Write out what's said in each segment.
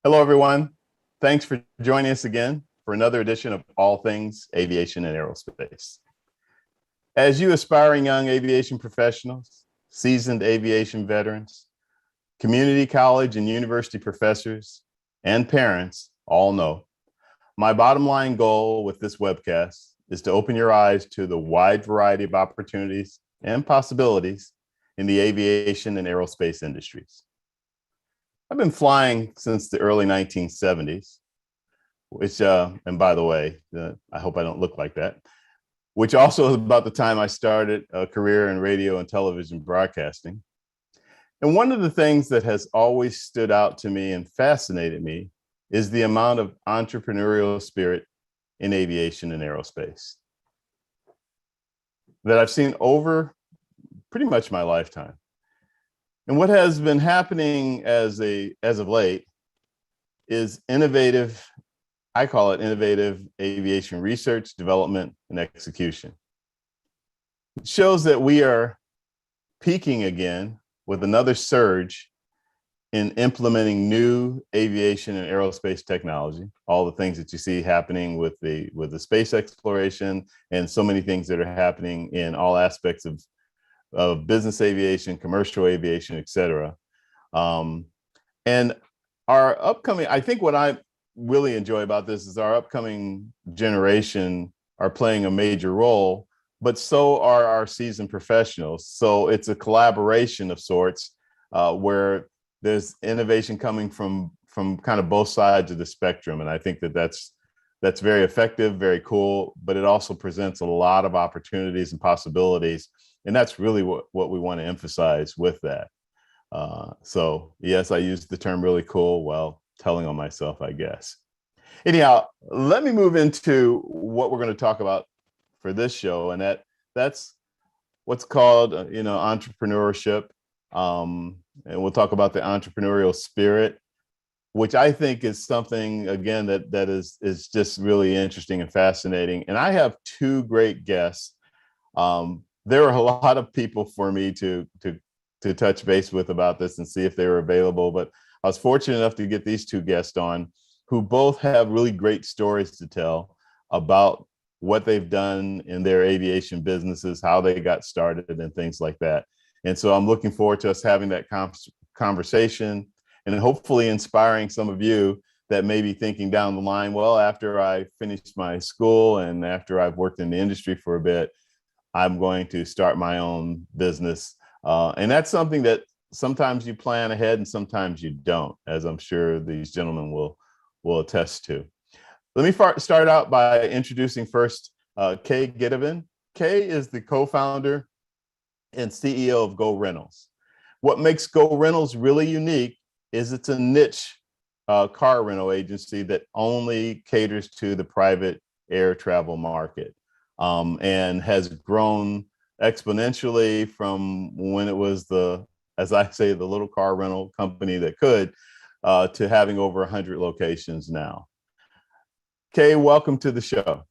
Hello, everyone. Thanks for joining us again for another edition of All Things Aviation and Aerospace. As you aspiring young aviation professionals, seasoned aviation veterans, community college and university professors, and parents all know, my bottom line goal with this webcast is to open your eyes to the wide variety of opportunities and possibilities in the aviation and aerospace industries. I've been flying since the early 1970s, which, and by the way, I hope I don't look like that, which also is about the time I started a career in radio and television broadcasting. And one of the things that has always stood out to me and fascinated me is the amount of entrepreneurial spirit in aviation and aerospace that I've seen over pretty much my lifetime. And what has been happening as of late is innovative, I call it innovative aviation research, development, and execution. It shows that we are peaking again with another surge in implementing new aviation and aerospace technology, all the things that you see happening with the space exploration and so many things that are happening in all aspects of business aviation, commercial aviation, et cetera. And our upcoming, I think what I really enjoy about this is our upcoming generation are playing a major role, but so are our seasoned professionals. So it's a collaboration of sorts where there's innovation coming from kind of both sides of the spectrum. And I think that's very effective, very cool, but it also presents a lot of opportunities and possibilities. And that's really what we want to emphasize with that. So yes, I used the term really cool while telling on myself, I guess. Anyhow, let me move into what we're going to talk about for this show. And that's what's called, entrepreneurship. And we'll talk about the entrepreneurial spirit, which I think is something, again, that is just really interesting and fascinating. And I have two great guests. There were a lot of people for me to touch base with about this and see if they were available. But I was fortunate enough to get these two guests on who both have really great stories to tell about what they've done in their aviation businesses, how they got started and things like that. And so I'm looking forward to us having that conversation and hopefully inspiring some of you that may be thinking down the line, well, after I finish my school and after I've worked in the industry for a bit, I'm going to start my own business. And that's something that sometimes you plan ahead and sometimes you don't, as I'm sure these gentlemen will attest to. Let me start out by introducing first Kaye Gitibin. Kaye is the co-founder and CEO of Go Rentals. What makes Go Rentals really unique is it's a niche car rental agency that only caters to the private air travel market. And has grown exponentially from when it was as I say, the little car rental company that could, to having over 100 locations now. Kaye, welcome to the show.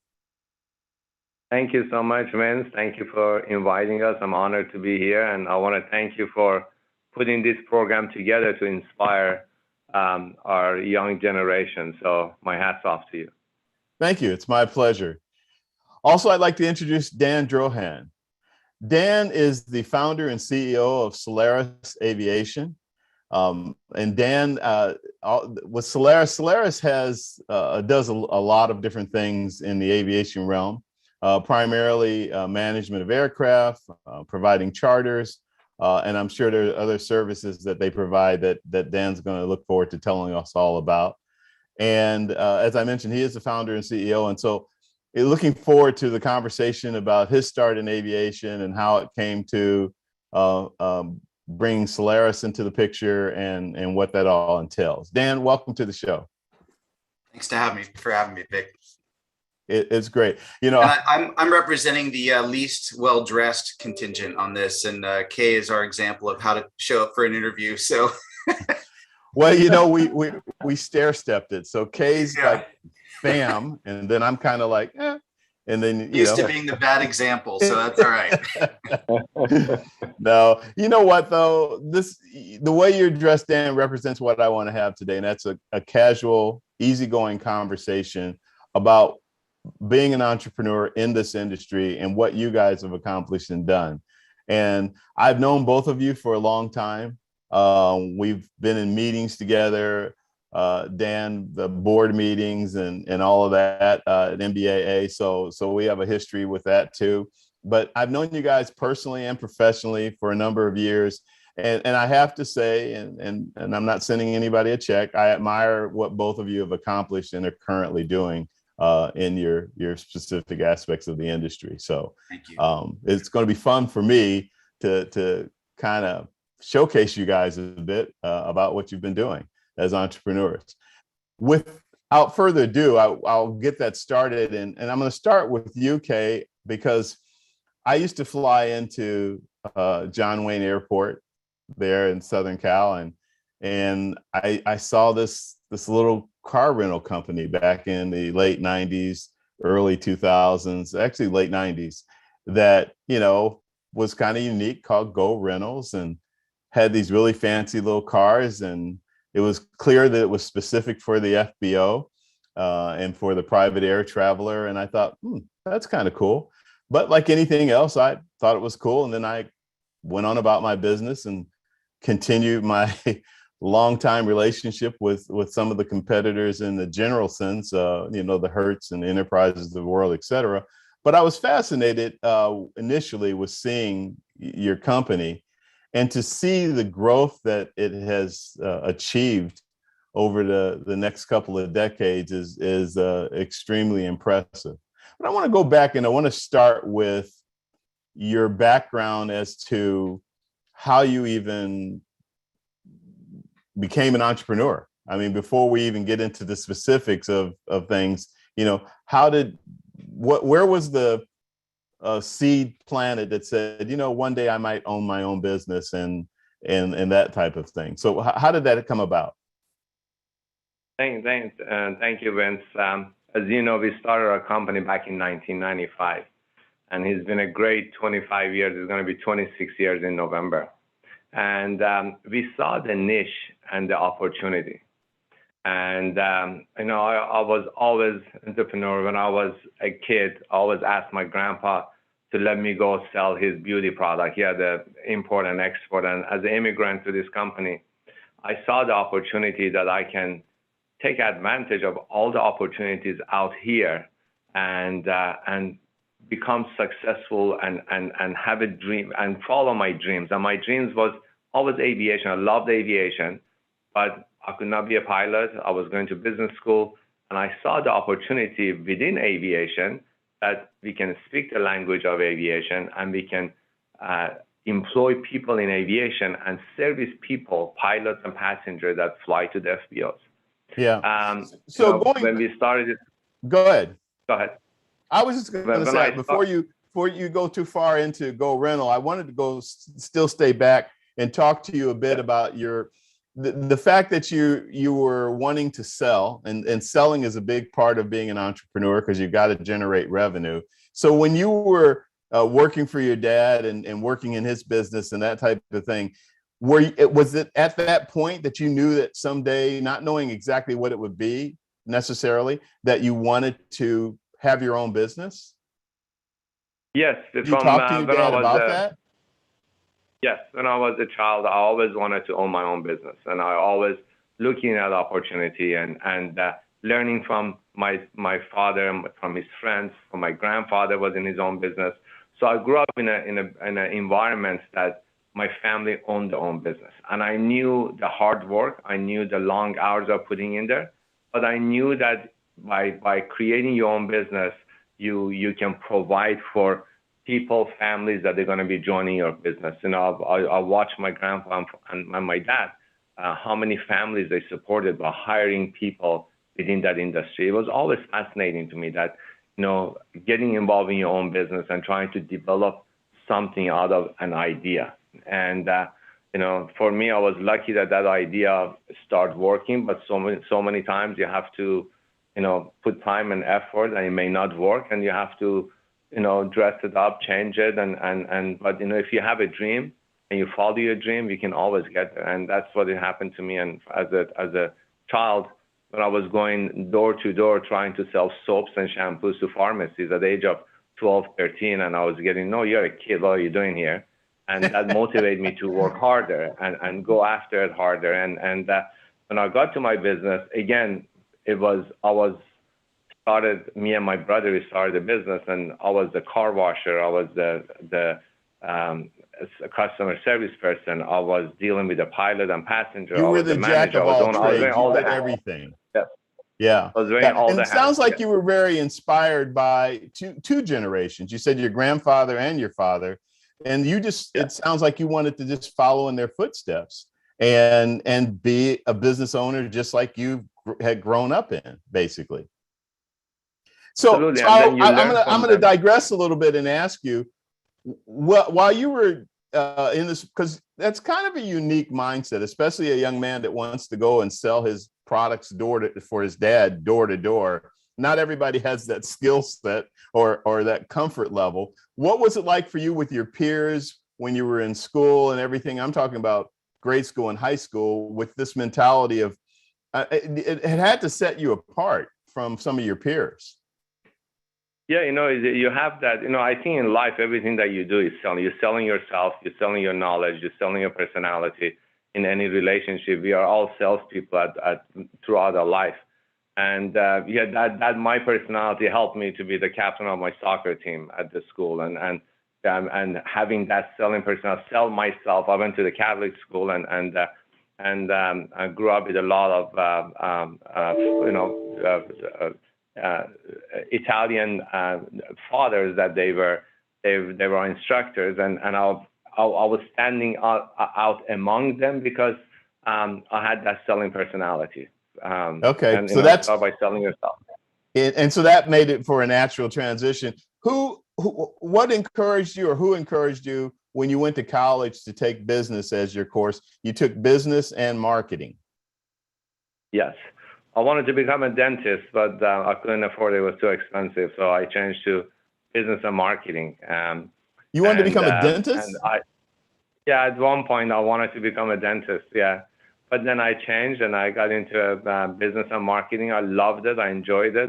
Thank you so much, Vince. Thank you for inviting us. I'm honored to be here, and I want to thank you for putting this program together to inspire our young generation. So my hat's off to you. Thank you. It's my pleasure. Also, I'd like to introduce Dan Drohan. Dan is the founder and CEO of Solairus Aviation. And Dan, with Solaris does a lot of different things in the aviation realm, primarily management of aircraft, providing charters, and I'm sure there are other services that they provide that Dan's going to look forward to telling us all about. And as I mentioned, he is the founder and CEO, and so looking forward to the conversation about his start in aviation and how it came to bring Solaris into the picture and what that all entails. Dan, welcome to the show. Thanks for having me, Vic. It's great. I'm representing the least well-dressed contingent on this, and Kaye is our example of how to show up for an interview. So, well, we stair-stepped it. So Kaye's like fam, and then I'm kind of like, and then Used to being the bad example, so that's all right. No, you know what though? The way you're dressed, Dan, represents what I want to have today, and that's a casual, easygoing conversation about being an entrepreneur in this industry and what you guys have accomplished and done. And I've known both of you for a long time. We've been in meetings together, Dan, the board meetings and all of that at NBAA. So we have a history with that too. But I've known you guys personally and professionally for a number of years. And I have to say, and I'm not sending anybody a check, I admire what both of you have accomplished and are currently doing in your specific aspects of the industry. So it's going to be fun for me to kind of showcase you guys a bit about what you've been doing as entrepreneurs. Without further ado, I'll get that started. And I'm going to start with you, Kaye, because I used to fly into John Wayne Airport there in Southern Cal, and I saw this little car rental company back in the late 90s, early 2000s, actually late 90s, that, you know, was kind of unique, called Go Rentals, and had these really fancy little cars. And it was clear that it was specific for the FBO and for the private air traveler. And I thought, that's kind of cool. But like anything else, I thought it was cool. And then I went on about my business and continued my long-time relationship with some of the competitors in the general sense, you know, the Hertz and the Enterprises of the world, et cetera. But I was fascinated initially with seeing your company, and to see the growth that it has achieved over the next couple of decades is extremely impressive. But I want to go back, and I want to start with your background as to how you even became an entrepreneur. I mean, before we even get into the specifics of things, you know, where was the seed planted that said, you know, one day I might own my own business and that type of thing? So how did that come about? Thank you, Vince. As you know, we started our company back in 1995, and it's been a great 25 years. It's going to be 26 years in November. And we saw the niche and the opportunity. And, you know, I was always an entrepreneur. When I was a kid, I always asked my grandpa to let me go sell his beauty product. He had the import and export. And as an immigrant to this company, I saw the opportunity that I can take advantage of all the opportunities out here and become successful and have a dream and follow my dreams. And my dreams was always aviation. I loved aviation, but I could not be a pilot. I was going to business school, and I saw the opportunity within aviation that we can speak the language of aviation, and we can employ people in aviation and service people, pilots and passengers that fly to the FBOs. Yeah. So when we started it, go ahead. Go ahead. I was just going to say, before you go too far into Go Rental, I wanted to still stay back and talk to you a bit about the fact that you were wanting to sell, and selling is a big part of being an entrepreneur because you got to generate revenue. So when you were working for your dad and working in his business and that type of thing, was it at that point that you knew that someday, not knowing exactly what it would be necessarily, that you wanted to have your own business? Yes. Did you talk to your dad about that? Yes. When I was a child, I always wanted to own my own business, and I always looking at opportunity and learning from my father, from his friends, from my grandfather was in his own business. So I grew up in an environment that my family owned their own business, and I knew the hard work. I knew the long hours of putting in there, but I knew that by creating your own business, you can provide for people, families that they're going to be joining your business. You know, I watched my grandpa and my dad, how many families they supported by hiring people within that industry. It was always fascinating to me that, you know, getting involved in your own business and trying to develop something out of an idea. And, you know, for me, I was lucky that idea started working, but so many times you have to put time and effort, and it may not work, and you have to, dress it up, change it, but if you have a dream and you follow your dream, you can always get there. And that's what happened to me. And as a child, when I was going door to door trying to sell soaps and shampoos to pharmacies at the age of 12, 13, and I was getting, no, you're a kid, what are you doing here? And that motivated me to work harder and go after it harder. And when I got to my business, again, me and my brother, we started a business, and I was the car washer. I was the customer service person. I was dealing with the pilot and passenger. You I were was the manager. jack of all trades. You did everything. Yeah. Yeah. I was wearing all and the it sounds hats. like you were very inspired by two generations. You said your grandfather and your father, and it sounds like you wanted to just follow in their footsteps and be a business owner just like you had grown up in, basically. So I'm gonna digress a little bit and ask you, while you were in this, because that's kind of a unique mindset, especially a young man that wants to go and sell his products for his dad door to door. Not everybody has that skill set or that comfort level. What was it like for you with your peers when you were in school and everything? I'm talking about grade school and high school, with this mentality of it had to set you apart from some of your peers. Yeah, you have that. I think in life, everything that you do is selling. You're selling yourself, you're selling your knowledge, you're selling your personality. In any relationship, we are all salespeople throughout our life. And that my personality helped me to be the captain of my soccer team at the school, and having that selling personality, sell myself. I went to the Catholic school and I grew up with a lot of Italian fathers that they were instructors, and I was standing out among them because I had that selling personality. Okay, so that's by selling yourself. And so that made it for a natural transition. What encouraged you, or who encouraged you when you went to college to take business as your course? You took business and marketing. Yes. I wanted to become a dentist, but I couldn't afford it. It was too expensive. So I changed to business and marketing. You wanted to become a dentist? At one point I wanted to become a dentist. Yeah. But then I changed and I got into business and marketing. I loved it. I enjoyed it.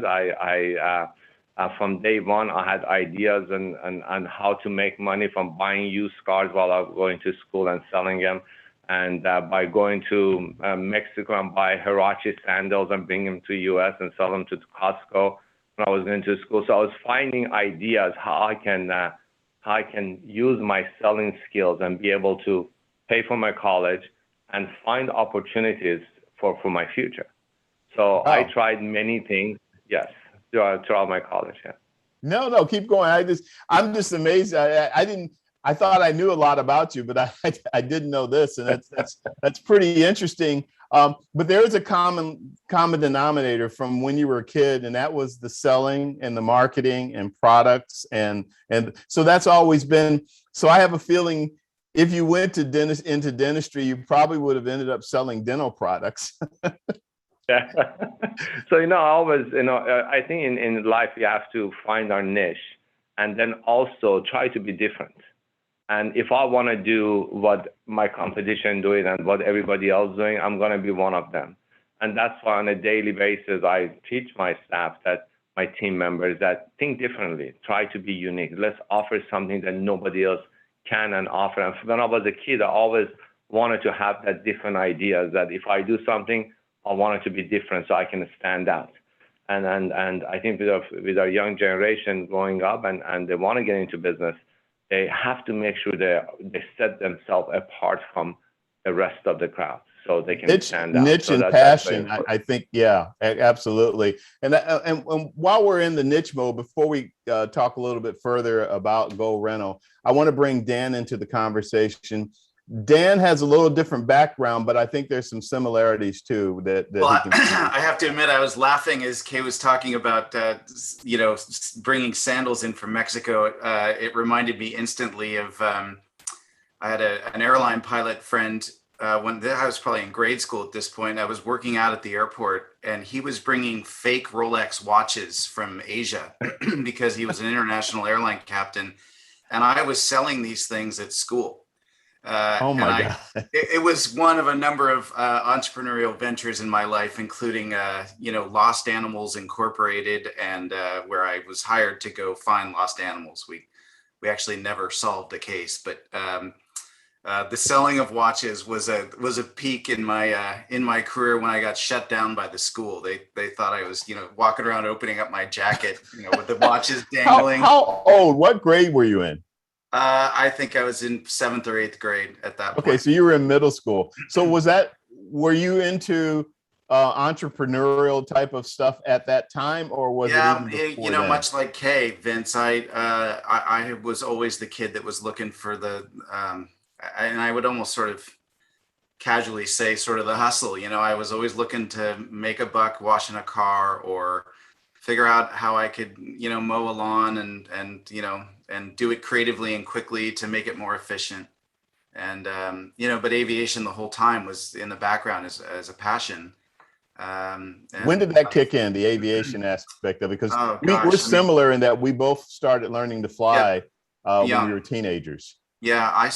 From day one, I had ideas on how to make money from buying used cars while I was going to school and selling them. And by going to Mexico and buy Huarache sandals and bring them to US and sell them to Costco when I was going to school. So I was finding ideas how I can use my selling skills and be able to pay for my college and find opportunities for my future. So I tried many things, yes, throughout my college. Yeah. No, keep going. I'm just amazed. I thought I knew a lot about you, but I didn't know this, and that's pretty interesting. But there is a common denominator from when you were a kid, and that was the selling and the marketing and products, and so that's always been. So I have a feeling if you went into dentistry, you probably would have ended up selling dental products. Yeah. So always I think in life we have to find our niche, and then also try to be different. And if I want to do what my competition doing and what everybody else doing, I'm going to be one of them. And that's why on a daily basis, I teach my staff, that my team members, that think differently, try to be unique. Let's offer something that nobody else can and offer. And when I was a kid, I always wanted to have that different ideas, that if I do something, I want it to be different so I can stand out. And I think with our young generation growing up and they want to get into business, they have to make sure they set themselves apart from the rest of the crowd so they can stand out. Niche and passion, I think, yeah, absolutely. And while we're in the niche mode, before we talk a little bit further about Go Rental, I want to bring Dan into the conversation. Dan has a little different background, but I think there's some similarities too that I have to admit, I was laughing as Kaye was talking about bringing sandals in from Mexico. It reminded me instantly of I had an airline pilot friend when I was probably in grade school at this point. I was working out at the airport, he was bringing fake Rolex watches from Asia because he was an international airline captain, and I was selling these things at school. Oh my God. It was one of a number of entrepreneurial ventures in my life, including, Lost Animals Incorporated, and where I was hired to go find lost animals. We actually never solved the case, but the selling of watches was a peak in my career when I got shut down by the school. They thought I was, walking around opening up my jacket, with the watches dangling. How old? What grade were you in? I think I was in 7th or 8th grade at that point. Okay, so you were in middle school. So were you into entrepreneurial type of stuff at that time, or was it even before then? Much like Kaye, Vince, I was always the kid that was looking for the, and I would almost sort of casually say sort of the hustle. I was always looking to make a buck washing a car, or figure out how I could, mow a lawn and do it creatively and quickly to make it more efficient. And, but aviation the whole time was in the background as a passion. When did that kick in, the aviation aspect of it? Because we're similar in that we both started learning to fly when we were teenagers. Yeah,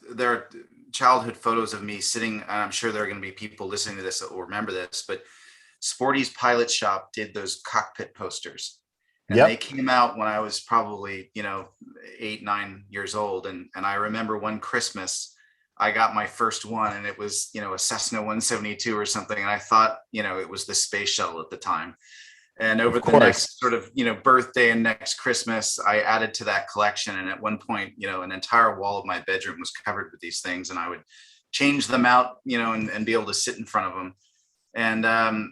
there are childhood photos of me sitting, and I'm sure there are going to be people listening to this that will remember this, but Sporty's Pilot Shop did those cockpit posters. And they came out when I was probably, 8, 9 years old. And I remember one Christmas, I got my first one, and it was, a Cessna 172 or something. And I thought, it was the space shuttle at the time. And over the next sort of, birthday and next Christmas, I added to that collection. And at one point, an entire wall of my bedroom was covered with these things, and I would change them out, and be able to sit in front of them. And, I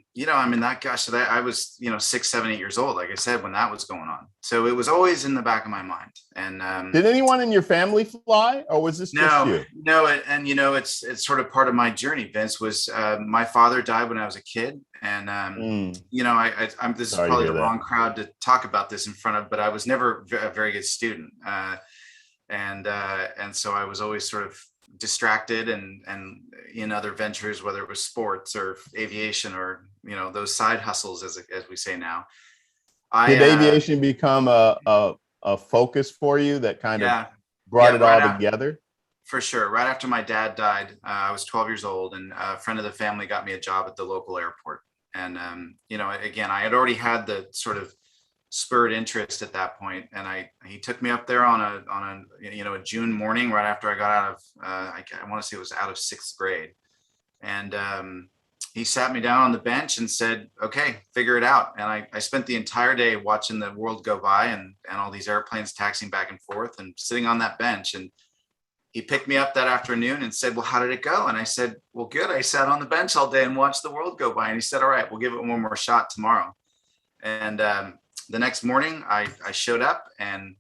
was, 6, 7, 8 years old, like I said, when that was going on. So it was always in the back of my mind. And did anyone in your family fly, or was this just you? No. It's sort of part of my journey, Vince, was my father died when I was a kid. And, this is probably the wrong crowd to talk about this in front of, but I was never a very good student. And so I was always sort of distracted and in other ventures, whether it was sports or aviation or those side hustles, as we say now. Did aviation become a focus for you that kind of brought it all together? For sure. Right after my dad died, I was 12 years old, and a friend of the family got me a job at the local airport. And again, I had already had the sort of spurred interest at that point, and he took me up there on a June morning right after I got out of I want to say it was out of 6th grade, and he sat me down on the bench and said, "Okay, figure it out." And I spent the entire day watching the world go by and all these airplanes taxiing back and forth, and sitting on that bench. And he picked me up that afternoon and said, "Well, how did it go?" And I said, "Well, good. I sat on the bench all day and watched the world go by." And he said, "All right, we'll give it one more shot tomorrow." And the next morning, I showed up and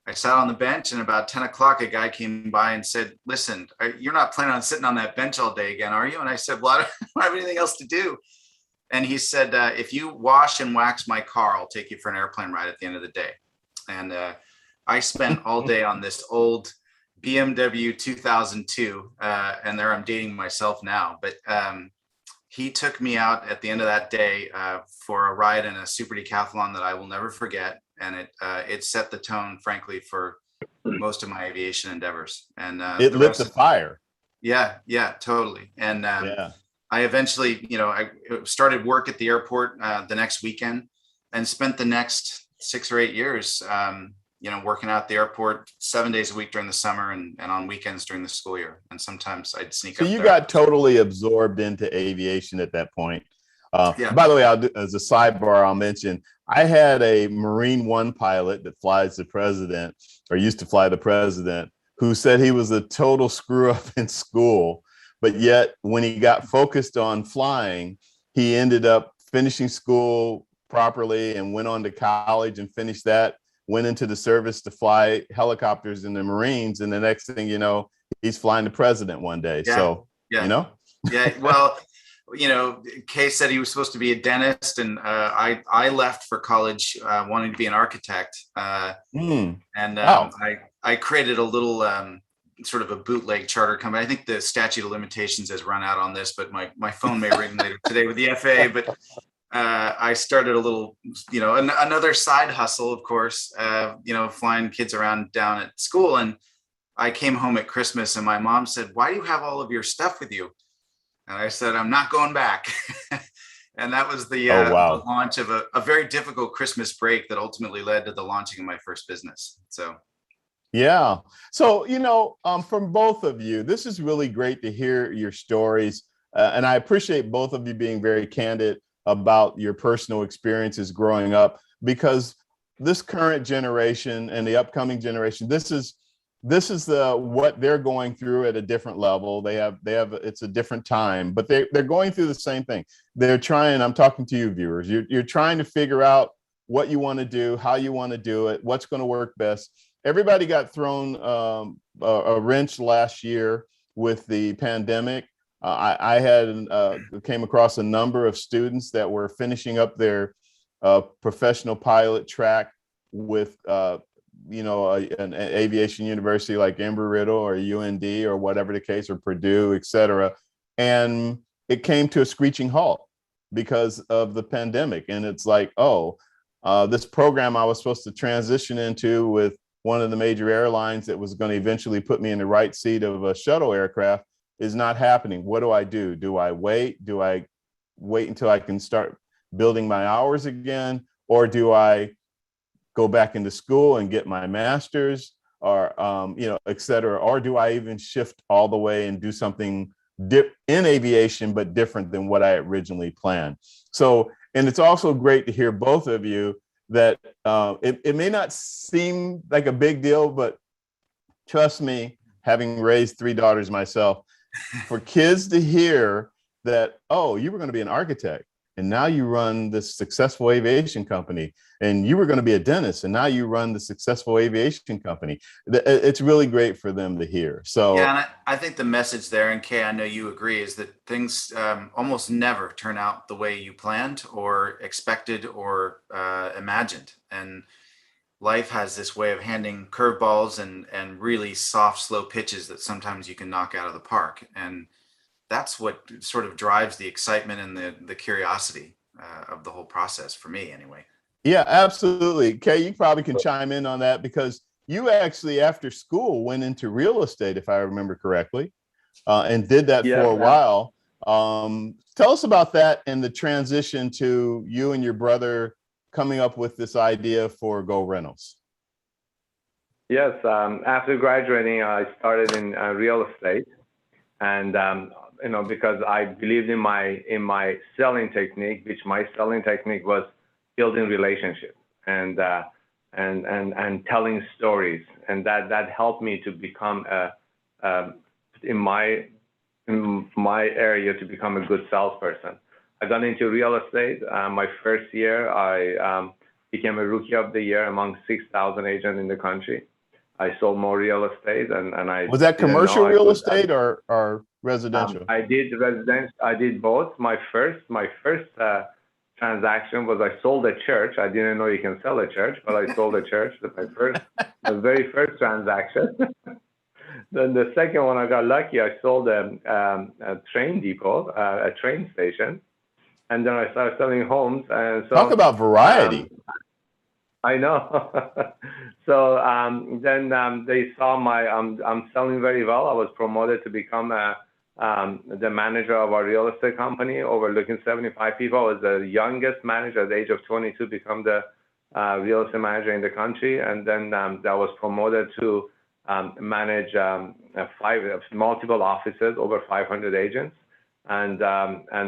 I sat on the bench, and about 10 o'clock, a guy came by and said, "Listen, you're not planning on sitting on that bench all day again, are you?" And I said, "Well, I don't have anything else to do." And he said, "If you wash and wax my car, I'll take you for an airplane ride at the end of the day." And I spent all day on this old BMW 2002, and there I'm dating myself now, but he took me out at the end of that day for a ride in a super decathlon that I will never forget. And it set the tone, frankly, for most of my aviation endeavors. And it lit the fire. Yeah, totally. And I eventually, I started work at the airport the next weekend, and spent the next 6 or 8 years, working out at the airport 7 days a week during the summer, and on weekends during the school year. And sometimes I'd sneak up. So you got totally absorbed into aviation at that point. By the way, as a sidebar, I'll mention, I had a Marine One pilot that flies the president, or used to fly the president, who said he was a total screw up in school. But yet when he got focused on flying, he ended up finishing school properly and went on to college and finished that, went into the service to fly helicopters in the Marines. And the next thing you know, he's flying the president one day. Well, Kaye said he was supposed to be a dentist, and I left for college wanting to be an architect. I created a little sort of a bootleg charter company. I think the statute of limitations has run out on this, but my phone may ring later today with the FAA. But I started a little, another side hustle, of course, flying kids around down at school. And I came home at Christmas and my mom said, "Why do you have all of your stuff with you?" And I said, "I'm not going back." And that was the wow. launch of a very difficult Christmas break that ultimately led to the launching of my first business. So. Yeah. So, from both of you, this is really great to hear your stories. And I appreciate both of you being very candid about your personal experiences growing up, because this current generation and the upcoming generation, this is what they're going through at a different level. They have it's a different time, but they're going through the same thing. They're trying, I'm talking to you viewers, you're trying to figure out what you want to do, how you want to do it, what's going to work best. Everybody got thrown a wrench last year with the pandemic. I came across a number of students that were finishing up their professional pilot track with an aviation university like Embry-Riddle or UND or whatever the case, or Purdue, et cetera. And it came to a screeching halt because of the pandemic. And it's like, this program I was supposed to transition into with one of the major airlines that was going to eventually put me in the right seat of a shuttle aircraft is not happening. What do I do? Do I wait? Do I wait until I can start building my hours again? Or do I go back into school and get my master's, or, et cetera? Or do I even shift all the way and do something in aviation, but different than what I originally planned? So, and it's also great to hear both of you that it may not seem like a big deal, but trust me, having raised 3 daughters myself, for kids to hear that, you were going to be an architect and now you run this successful aviation company, and you were going to be a dentist and now you run the successful aviation company. It's really great for them to hear. So yeah, and I think the message there, and Kay, I know you agree, is that things almost never turn out the way you planned or expected or imagined. And life has this way of handing curveballs and really soft, slow pitches that sometimes you can knock out of the park. And that's what sort of drives the excitement and the curiosity of the whole process, for me anyway. Yeah, absolutely. Kay, you probably can chime in on that, because you actually, after school, went into real estate, if I remember correctly, and did that for a while. Tell us about that and the transition to you and your brother coming up with this idea for Go Rentals. Yes, after graduating, I started in real estate, and because I believed in my selling technique, which my selling technique was building relationships and telling stories, and that helped me to become in my area to become a good salesperson. I got into real estate. My first year, I became a Rookie of the Year among 6,000 agents in the country. I sold more real estate, and I was that commercial real estate or residential? I did residential. I did both. My first transaction was I sold a church. I didn't know you can sell a church, but I sold a church. That's my very first transaction. Then the second one, I got lucky. I sold a train depot, a train station, and then I started selling homes. And so, talk about variety. I know. So then they saw I'm selling very well. I was promoted to become the manager of our real estate company, overlooking 75 people. I was the youngest manager at the age of 22, become the real estate manager in the country. And then I was promoted to manage multiple offices, over 500 agents. And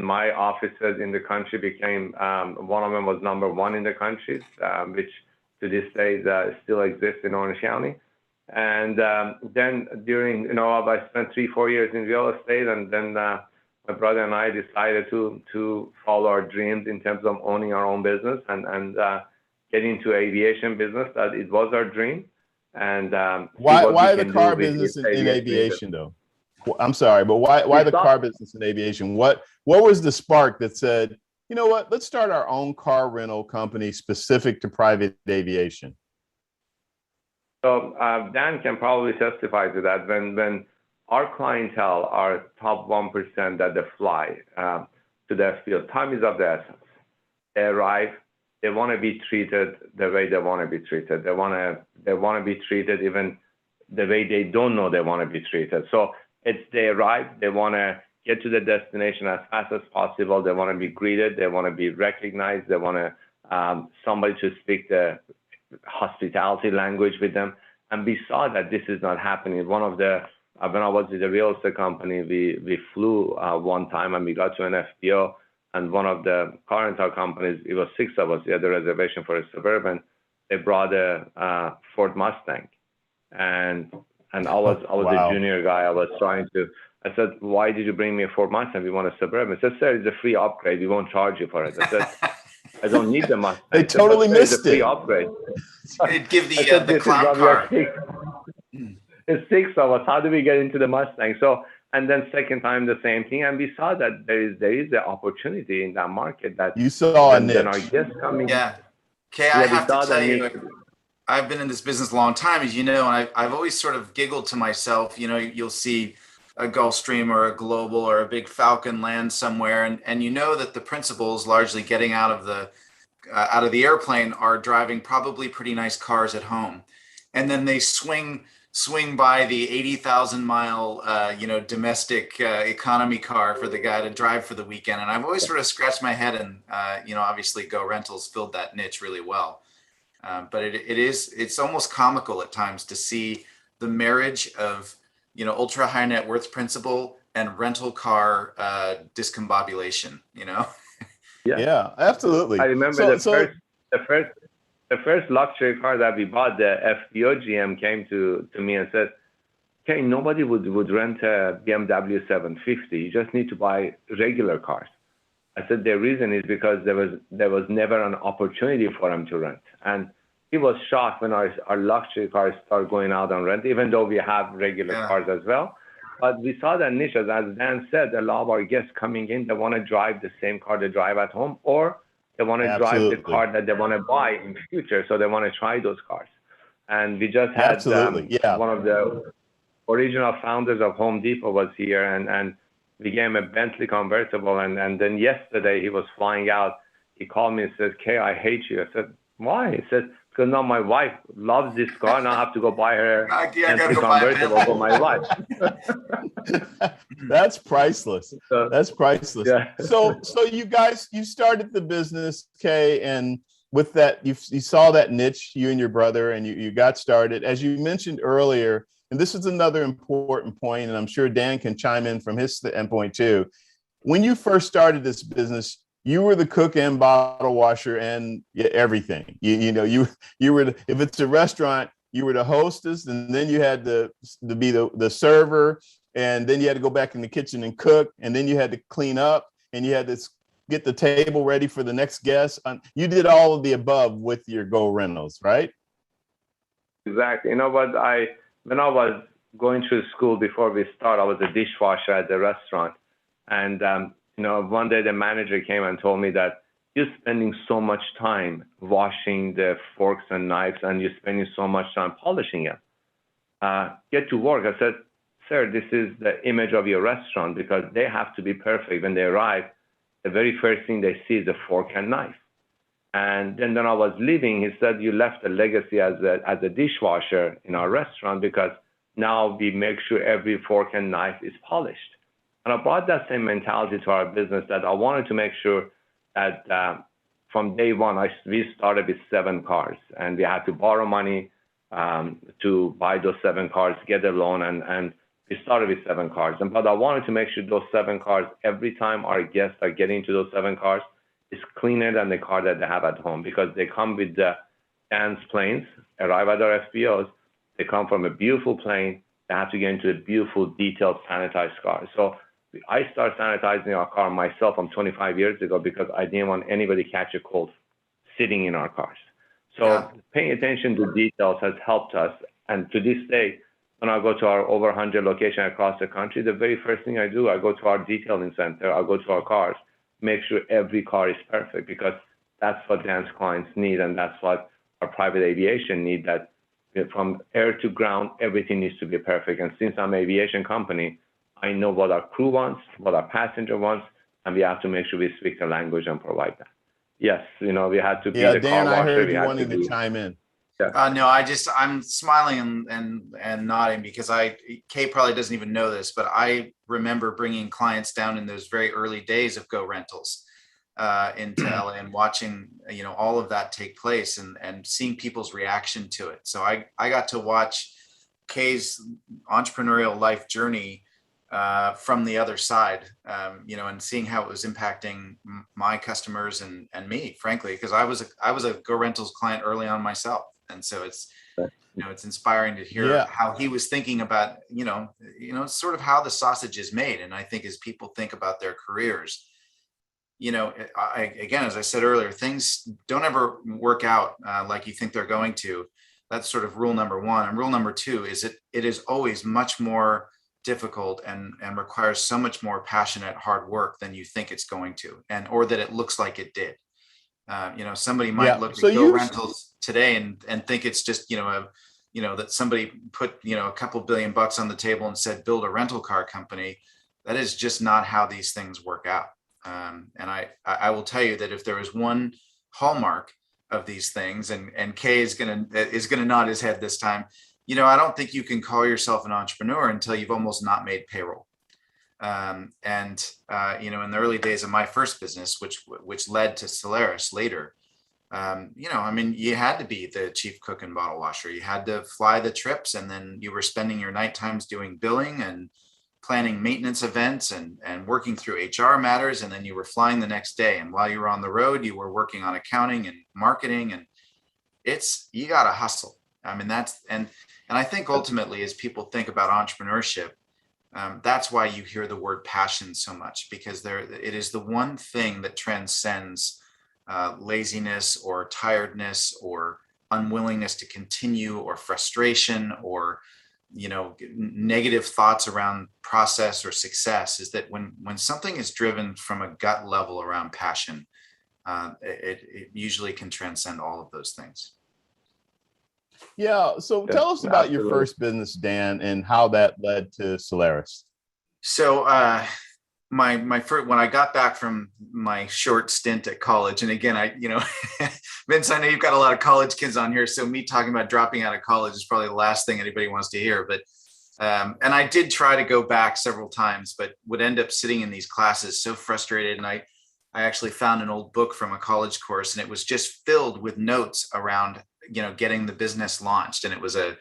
my offices in the country became, one of them was #1 in the country, which to this day still exists in Orange County. And then during, I spent 3-4 years in real estate, and then my brother and I decided to follow our dreams in terms of owning our own business and get into aviation business. That it was our dream. And why the car business in aviation though? I'm sorry, but why the car business in aviation? What was the spark that said, you know what, let's start our own car rental company specific to private aviation? So Dan can probably testify to that. When our clientele are top 1% that they fly to the FBO, time is of the essence. They arrive, they want to be treated the way they want to be treated. They want to be treated even the way they don't know they want to be treated. So they arrive, they want to get to the destination as fast as possible. They want to be greeted. They want to be recognized. They want to somebody to speak the hospitality language with them. And we saw that this is not happening. One of the when I was with the real estate company, we flew one time and we got to an FBO, and one of the car rental companies, it was 6 of us, we had a reservation for a Suburban. They brought a Ford Mustang, and I was Wow. a junior guy. I said, why did you bring me a Ford Mustang? We want a Suburban. He said, sir, it's a free upgrade. We won't charge you for it. I said, I don't need the Mustang. They totally missed it's a free it. upgrade. It'd give I said, the clown car. It's 6 of us. How do we get into the Mustang? So, and then second time the same thing, and we saw that there is the opportunity in that market that You saw a niche. then our guests coming. Yeah. Kay, I have to tell you, I've been in this business a long time, as you know, and I've always sort of giggled to myself. You know, you'll see a Gulfstream or a Global or a big Falcon land somewhere, and you know that the principals largely getting out of the airplane are driving probably pretty nice cars at home, and then they swing by the 80,000 mile domestic economy car for the guy to drive for the weekend. And I've always sort of scratched my head, and obviously Go Rentals filled that niche really well. But it's almost comical at times to see the marriage of ultra high net worth principal and rental car discombobulation. Yeah, absolutely. I remember the first luxury car that we bought, the FBO GM came to me and said, okay, nobody would rent a BMW 750. You just need to buy regular cars. I said, the reason is because there was never an opportunity for him to rent. And he was shocked when our luxury cars started going out on rent, even though we have regular cars as well. But we saw that niche, as Dan said, a lot of our guests coming in, they want to drive the same car they drive at home, or they want to drive the car that they want to buy in the future. So they want to try those cars. And we just had one of the original founders of Home Depot was here, and we gave him a Bentley convertible. And then yesterday he was flying out. He called me and said, Kay, I hate you. I said, why? He said, because now my wife loves this car, and I have to go buy her Bentley convertible for my wife. That's priceless. That's priceless. Yeah. So you guys, you started the business, Kay, and with that, you saw that niche, you and your brother, and you got started. As you mentioned earlier, and this is another important point, and I'm sure Dan can chime in from his standpoint too. When you first started this business, you were the cook and bottle washer and everything. You were if it's a restaurant, you were the hostess, and then you had to be the server, and then you had to go back in the kitchen and cook, and then you had to clean up, and you had to get the table ready for the next guest. You did all of the above with your Go Rentals, right? Exactly. You know what? When I was going through school before we started, I was a dishwasher at the restaurant, and one day the manager came and told me that you're spending so much time washing the forks and knives, and you're spending so much time polishing them. Get to work. I said, sir, this is the image of your restaurant, because they have to be perfect. When they arrive, the very first thing they see is a fork and knife. And then when I was leaving, he said, you left a legacy as a dishwasher in our restaurant, because now we make sure every fork and knife is polished. And I brought that same mentality to our business, that I wanted to make sure that from day one, we started with 7 cars, and we had to borrow money to buy those 7 cars, get a loan, and we started with 7 cars. But I wanted to make sure those 7 cars, every time our guests are getting into those 7 cars, is cleaner than the car that they have at home, because they come with the Dan's planes, arrive at our FBOs, they come from a beautiful plane, they have to get into a beautiful, detailed, sanitized car. So I started sanitizing our car myself 25 years ago, because I didn't want anybody catch a cold sitting in our cars. So paying attention to details has helped us. And to this day, when I go to our over 100 locations across the country, the very first thing I do, I go to our detailing center, I go to our cars, make sure every car is perfect, because that's what Dan's clients need, and that's what our private aviation need, that From air to ground, everything needs to be perfect. And since I'm an aviation company, I know what our crew wants, what our passenger wants, and we have to make sure we speak the language and provide that. Yes, we had to be the Dan, car I washer. heard We you had wanting to do. chime in. No, I'm smiling and nodding because Kaye probably doesn't even know this, but I remember bringing clients down in those very early days of Go Rentals into LA and watching, all of that take place and seeing people's reaction to it. So I got to watch Kaye's entrepreneurial life journey from the other side, and seeing how it was impacting my customers and me, frankly, because I was a Go Rentals client early on myself. And so it's, it's inspiring to hear how he was thinking about, sort of how the sausage is made. And I think as people think about their careers, again, as I said earlier, things don't ever work out like you think they're going to. That's sort of rule number one. And rule number two is it is always much more difficult and requires so much more passionate hard work than you think it's going to, or that it looks like it did. Somebody might look at Go Rentals today and think it's just, that somebody put, a couple $1 billion on the table and said, build a rental car company. That is just not how these things work out. And I will tell you that if there is one hallmark of these things, and Kaye is gonna nod his head this time, I don't think you can call yourself an entrepreneur until you've almost not made payroll. In the early days of my first business, which led to Solaris later, you had to be the chief cook and bottle washer. You had to fly the trips, and then you were spending your night times doing billing and planning maintenance events and working through HR matters. And then you were flying the next day. And while you were on the road, you were working on accounting and marketing, and you got to hustle. And I think ultimately, as people think about entrepreneurship, that's why you hear the word passion so much, because it is the one thing that transcends laziness or tiredness or unwillingness to continue or frustration or negative thoughts around process or success, is that when something is driven from a gut level around passion, it usually can transcend all of those things. Yeah. So tell us about your first business, Dan, and how that led to Solaris. So my first, when I got back from my short stint at college, and again, Vince, I know you've got a lot of college kids on here, so me talking about dropping out of college is probably the last thing anybody wants to hear. But and I did try to go back several times, but would end up sitting in these classes so frustrated. And I actually found an old book from a college course, and it was just filled with notes around getting the business launched, and it was a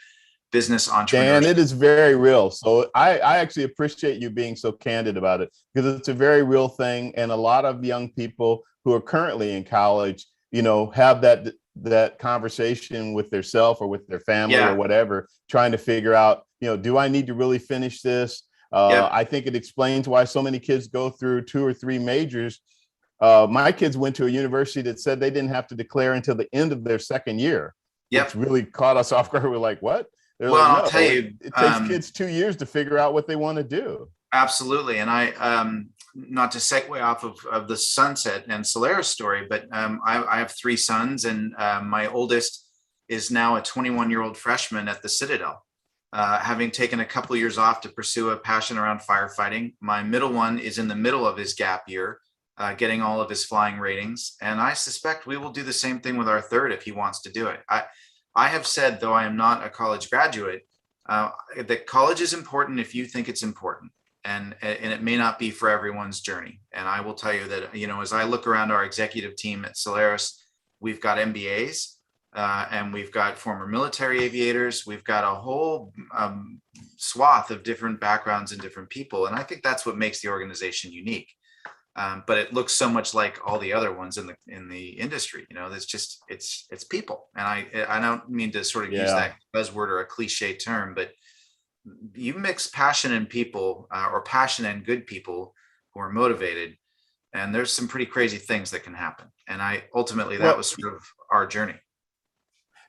business entrepreneur. And it is very real. So I actually appreciate you being so candid about it, because it's a very real thing. And a lot of young people who are currently in college, have that conversation with their self or with their family or whatever, trying to figure out, do I need to really finish this? I think it explains why so many kids go through 2 or 3 majors. My kids went to a university that said they didn't have to declare until the end of their second year, which really caught us off guard. We're like, what? They're like, no, I'll tell you, it takes kids 2 years to figure out what they want to do. Absolutely. And I, not to segue off of the Sunset and Solaris story, but I have 3 sons, and my oldest is now a 21-year-old freshman at the Citadel, having taken a couple of years off to pursue a passion around firefighting. My middle one is in the middle of his gap year, getting all of his flying ratings. And I suspect we will do the same thing with our third if he wants to do it. I have said, though I am not a college graduate, that college is important if you think it's important. And it may not be for everyone's journey. And I will tell you that, as I look around our executive team at Solaris, we've got MBAs and we've got former military aviators. We've got a whole swath of different backgrounds and different people. And I think that's what makes the organization unique. But it looks so much like all the other ones in the industry. It's people. And I don't mean to sort of use that buzzword or a cliche term, but you mix passion and people, or passion and good people who are motivated, and there's some pretty crazy things that can happen. And that was sort of our journey.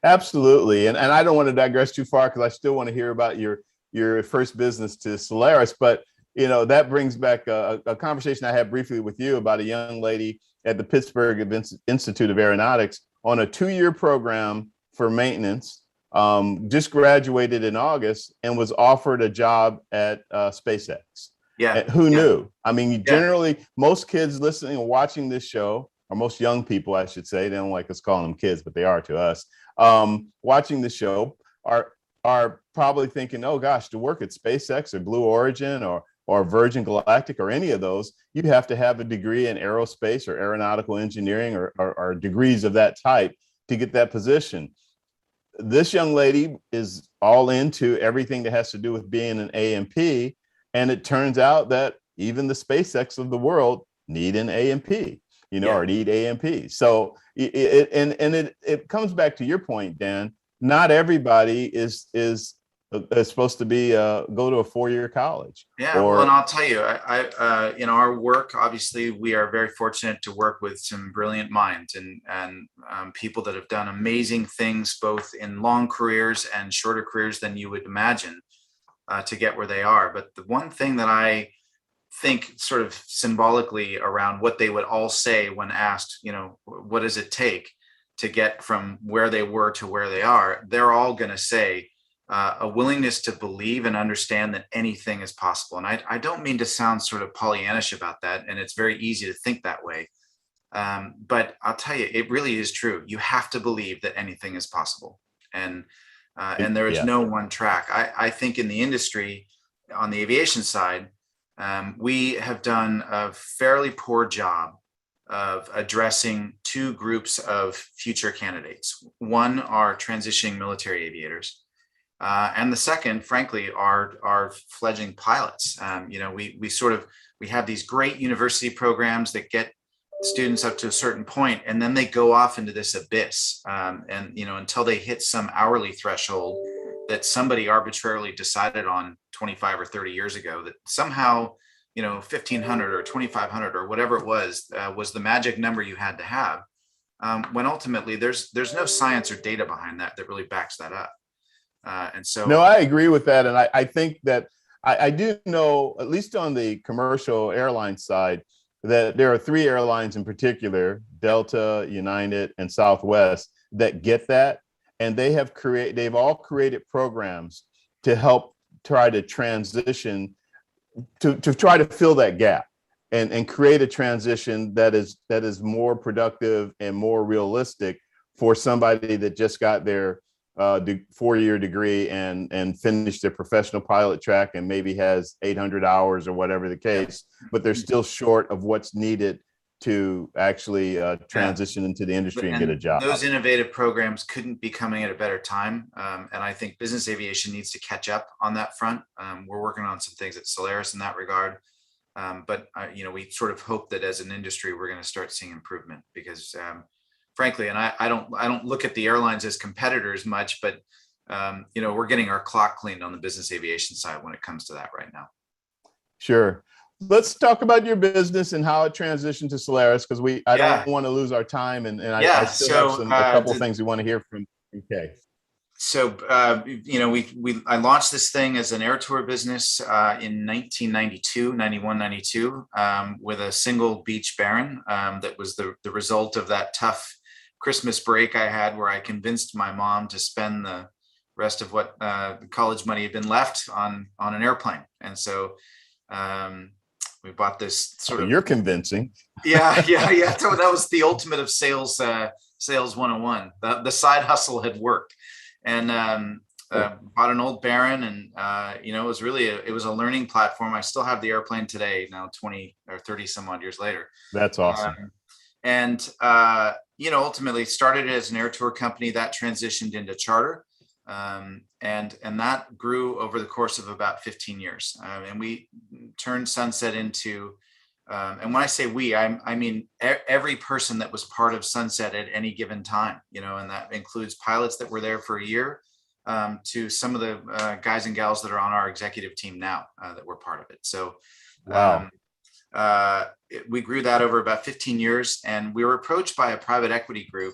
Absolutely. And I don't want to digress too far, because I still want to hear about your first business to Solaris. But that brings back a conversation I had briefly with you about a young lady at the Pittsburgh Institute of Aeronautics on a 2-year program for maintenance. just graduated in August and was offered a job at SpaceX. Yeah. And who knew? I mean, Yeah. generally, most kids listening and watching this show, or most young people, I should say, they don't like us calling them kids, but they are to us, watching the show are probably thinking, oh gosh, to work at SpaceX or Blue Origin or Virgin Galactic or any of those, you have to have a degree in aerospace or aeronautical engineering or degrees of that type to get that position. This young lady is all into everything that has to do with being an A&P, and it turns out that even the SpaceX of the world need an A&P, or need A&P. So it comes back to your point, Dan. Not everybody is supposed to be go to a 4-year college. Yeah, well, and I'll tell you, I in our work, obviously, we are very fortunate to work with some brilliant minds and people that have done amazing things, both in long careers and shorter careers than you would imagine, to get where they are. But the one thing that I think sort of symbolically around what they would all say when asked, what does it take to get from where they were to where they are, they're all going to say a willingness to believe and understand that anything is possible. And I don't mean to sound sort of Pollyannish about that, and it's very easy to think that way. But I'll tell you, it really is true. You have to believe that anything is possible. And there is no one track. I think in the industry, on the aviation side, we have done a fairly poor job of addressing two groups of future candidates. One are transitioning military aviators. And the second, frankly, are fledgling pilots. We have these great university programs that get students up to a certain point, and then they go off into this abyss. Until they hit some hourly threshold that somebody arbitrarily decided on 25 or 30 years ago, that somehow, 1,500 or 2,500 or whatever it was the magic number you had to have. When ultimately there's no science or data behind that really backs that up. No, I agree with that. And I think that I do know, at least on the commercial airline side, that there are 3 airlines in particular, Delta, United, and Southwest, that get that. And they've all created programs to help try to transition, to try to fill that gap and create a transition that is more productive and more realistic for somebody that just got their 4-year degree and finished their professional pilot track and maybe has 800 hours or whatever the case, but they're still short of what's needed to actually transition into the industry and get a job. Those innovative programs couldn't be coming at a better time. And I think business aviation needs to catch up on that front. We're working on some things at Solaris in that regard. But we sort of hope that as an industry, we're going to start seeing improvement because frankly, and I don't look at the airlines as competitors much, but we're getting our clock cleaned on the business aviation side when it comes to that right now. Sure. Let's talk about your business and how it transitioned to Solaris, because I don't want to lose our time, and I still have a couple of things we want to hear from Kaye. So I launched this thing as an air tour business in 91, 92, with a single beach Baron. That was the result of that tough Christmas break I had, where I convinced my mom to spend the rest of what college money had been left on an airplane. And so we bought this sort of. You're convincing. Yeah. So that was the ultimate of sales 101. The side hustle had worked, and bought an old Baron, and it was really it was a learning platform. I still have the airplane today, now 20 or 30 some odd years later. That's awesome. Ultimately started as an air tour company that transitioned into charter. And that grew over the course of about 15 years. And we turned Sunset into, and when I say we, I mean every person that was part of Sunset at any given time, and that includes pilots that were there for a year, to some of the guys and gals that are on our executive team now that were part of it. So, wow. We grew that over about 15 years, and we were approached by a private equity group,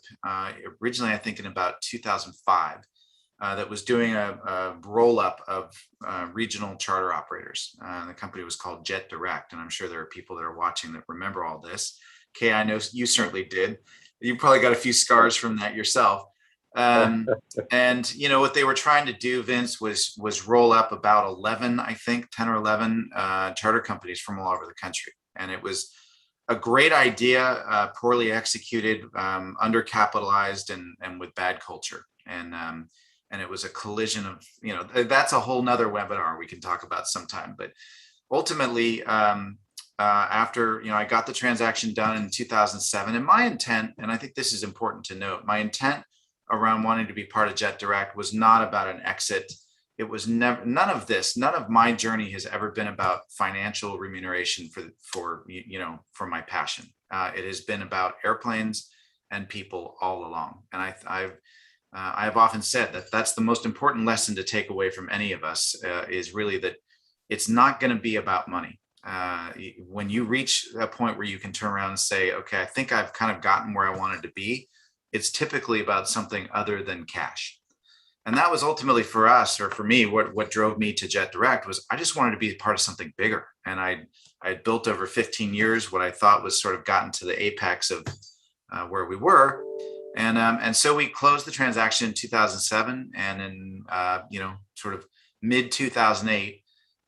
originally, I think in about 2005, that was doing a roll-up of regional charter operators. The company was called Jet Direct, and I'm sure there are people that are watching that remember all this. Kaye, I know you certainly did. You probably got a few scars from that yourself. And you know what they were trying to do, Vince, was roll up about 11, I think 10 or 11 charter companies from all over the country, and it was a great idea, poorly executed, undercapitalized, and with bad culture. And it was a collision of, you know, that's a whole nother webinar we can talk about sometime. But ultimately, after, you know, I got the transaction done in 2007, and my intent, and I think this is important to note, my intent around wanting to be part of JetDirect was not about an exit. It was never, none of my journey has ever been about financial remuneration for my passion. It has been about airplanes and people all along. And I've often said that that's the most important lesson to take away from any of us, is really that it's not going to be about money. When you reach a point where you can turn around and say, okay, I think I've kind of gotten where I wanted to be, it's typically about something other than cash. And that was ultimately for us, or for me, what drove me to JetDirect was I just wanted to be a part of something bigger. And I had built over 15 years what I thought was sort of gotten to the apex of where we were. And so we closed the transaction in 2007. And in, sort of mid 2008,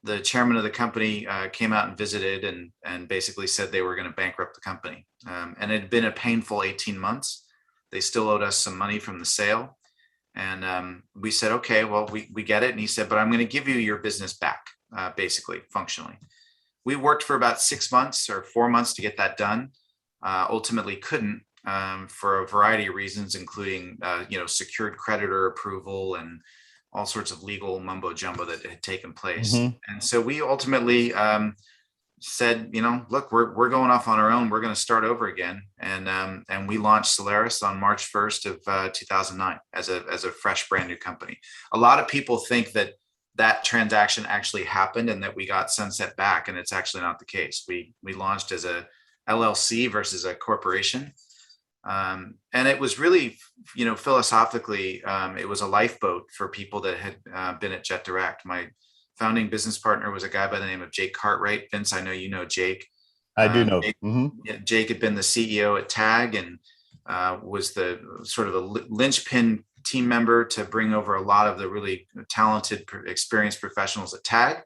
the chairman of the company came out and visited and basically said they were going to bankrupt the company. And it had been a painful 18 months. They still owed us some money from the sale. And we said, okay, well, we get it. And he said, but I'm going to give you your business back, basically, functionally. We worked for about 6 months or 4 months to get that done. Ultimately couldn't, for a variety of reasons, including, secured creditor approval and all sorts of legal mumbo jumbo that had taken place. Mm-hmm. And so we ultimately said, look, we're going off on our own. We're going to start over again. And we launched Solaris on March 1st of 2009 as a fresh, brand new company. A lot of people think that transaction actually happened and that we got sunset back, and it's actually not the case. We launched as a LLC versus a corporation. And it was really, philosophically, it was a lifeboat for people that had been at JetDirect. My founding business partner was a guy by the name of Jake Cartwright. Vince, I know you know Jake. I do know. Jake had been the CEO at TAG and was the sort of a linchpin team member to bring over a lot of the really talented, experienced professionals at TAG.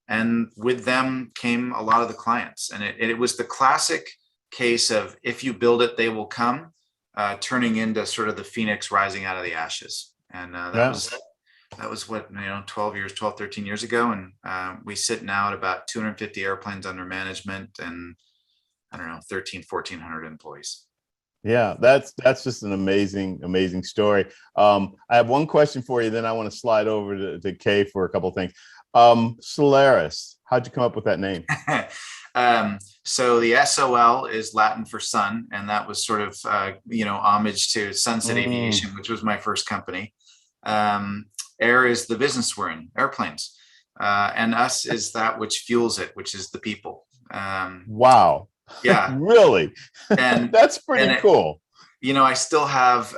And with them came a lot of the clients. And it was the classic case of, if you build it, they will come, turning into sort of the phoenix rising out of the ashes. And that was what, 13 years ago. And we sit now at about 250 airplanes under management and 1,400 employees. Yeah, that's just an amazing story. I have one question for you, then I want to slide over to Kaye for a couple of things. Solaris, how'd you come up with that name? So the SOL is Latin for sun, and that was sort of homage to Sunset Aviation, which was my first company. Air is the business we're in, airplanes, and us is that which fuels it, which is the people. Wow. Yeah. Really? And that's pretty cool. I still have,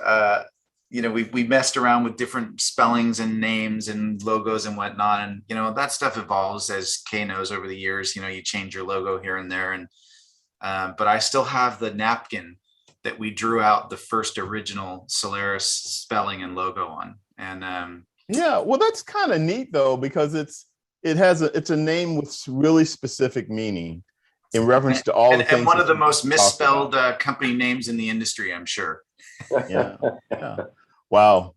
we messed around with different spellings and names and logos and whatnot. And, that stuff evolves, as Kaye knows, over the years. You change your logo here and there. And, but I still have the napkin that we drew out the first original Solaris spelling and logo on. And, yeah, well, that's kind of neat though, because it's a name with really specific meaning in reference to all the things. And one of the most misspelled company names in the industry, I'm sure. Yeah. Wow.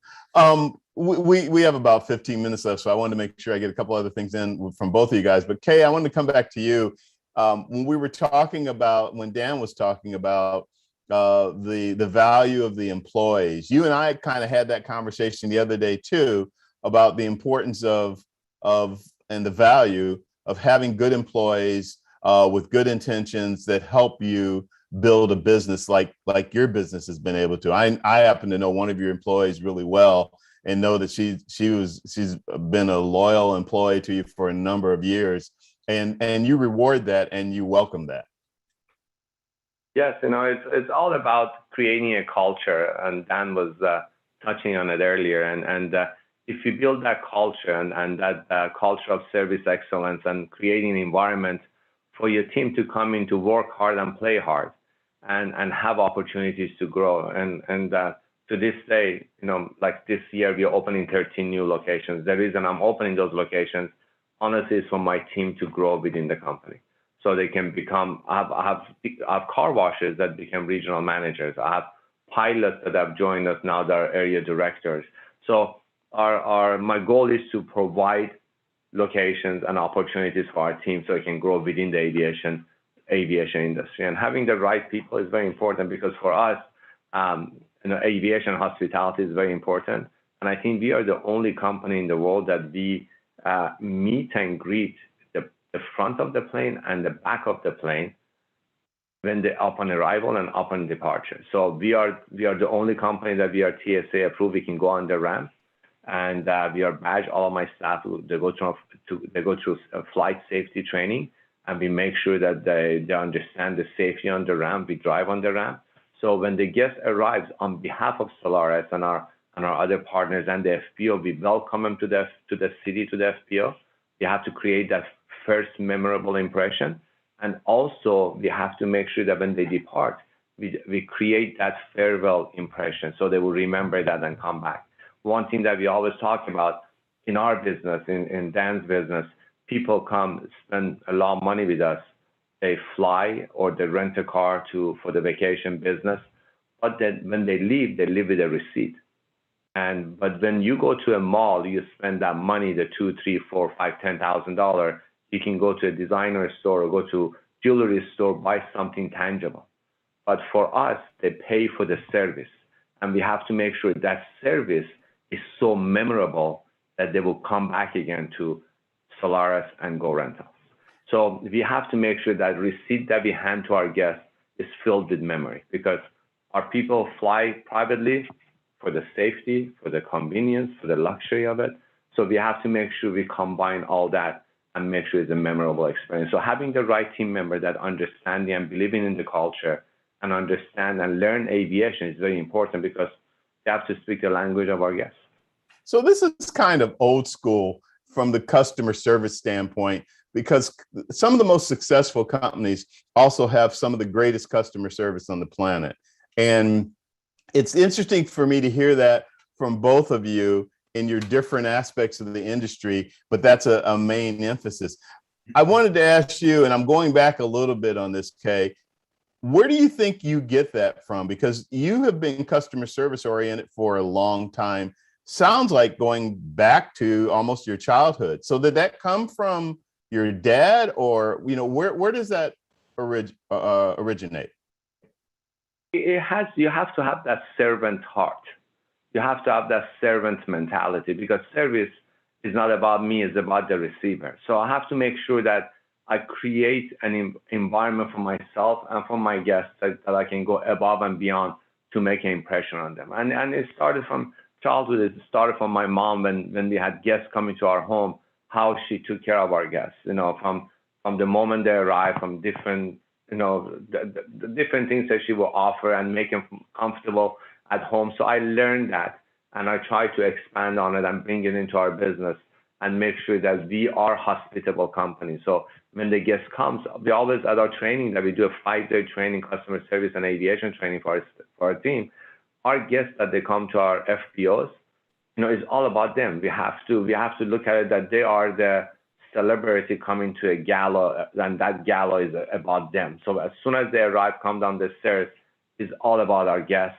We have about 15 minutes left, so I wanted to make sure I get a couple other things in from both of you guys. But Kaye, I wanted to come back to you. When Dan was talking about the value of the employees, you and I kind of had that conversation the other day too, about the importance of and the value of having good employees with good intentions that help you build a business like your business has been able to. I happen to know one of your employees really well and know that she's been a loyal employee to you for a number of years, and you reward that and you welcome that. Yes, it's all about creating a culture, and Dan was touching on it earlier. And if you build that culture and that culture of service excellence and creating an environment for your team to come in to work hard and play hard and have opportunities to grow and to this day, like this year, we're opening 13 new locations. The reason I'm opening those locations, honestly, is for my team to grow within the company. So they can become, I have car washers that become regional managers. I have pilots that have joined us now that are area directors. So my goal is to provide locations and opportunities for our team so it can grow within the aviation industry. And having the right people is very important, because for us, aviation hospitality is very important. And I think we are the only company in the world that we meet and greet the front of the plane and the back of the plane when they upon arrival and upon departure. So we are the only company that we are TSA approved. We can go on the ramp, and we are badged. All of my staff, they go through flight safety training, and we make sure that they understand the safety on the ramp. We drive on the ramp. So when the guest arrives, on behalf of Solaris and our other partners and the FBO, we welcome them to the city, to the FBO. We have to create that first memorable impression. And also, we have to make sure that when they depart, we create that farewell impression so they will remember that and come back. One thing that we always talk about in our business, in Dan's business, people come spend a lot of money with us. They fly or they rent a car for the vacation business, but then when they leave with a receipt. But when you go to a mall, you spend that money, the $2, $3, $4, $5, $10,000. You can go to a designer store or go to jewelry store, buy something tangible. But for us, they pay for the service, and we have to make sure that service is so memorable that they will come back again to Solaris and go rentals. So we have to make sure that receipt that we hand to our guests is filled with memory, because our people fly privately for the safety, for the convenience, for the luxury of it. So we have to make sure we combine all that and make sure it's a memorable experience. So having the right team member that understand and believing in the culture and understand and learn aviation is very important, because we have to speak the language of our guests. So this is kind of old school from the customer service standpoint, because some of the most successful companies also have some of the greatest customer service on the planet. And it's interesting for me to hear that from both of you in your different aspects of the industry, but that's a main emphasis. I wanted to ask you, and I'm going back a little bit on this, Kaye, where do you think you get that from? Because you have been customer service oriented for a long time. Sounds like going back to almost your childhood. So did that come from your dad, or where does that originate? You have to have that servant heart. You have to have that servant mentality, because service is not about me, it's about the receiver. So I have to make sure that I create an environment for myself and for my guests that I can go above and beyond to make an impression on them. And it started from childhood. It started from my mom when we had guests coming to our home, how she took care of our guests, from the moment they arrived, from different, the different things that she will offer and make them comfortable at home. So I learned that, and I try to expand on it and bring it into our business and make sure that we are a hospitable company. So when the guest comes, we always, at our training that we do, a 5-day training, customer service and aviation training for our team, our guests that they come to our FBOs, it's all about them. We have to look at it that they are the celebrity coming to a gala, and that gala is about them. So as soon as they arrive, come down the stairs, it's all about our guests.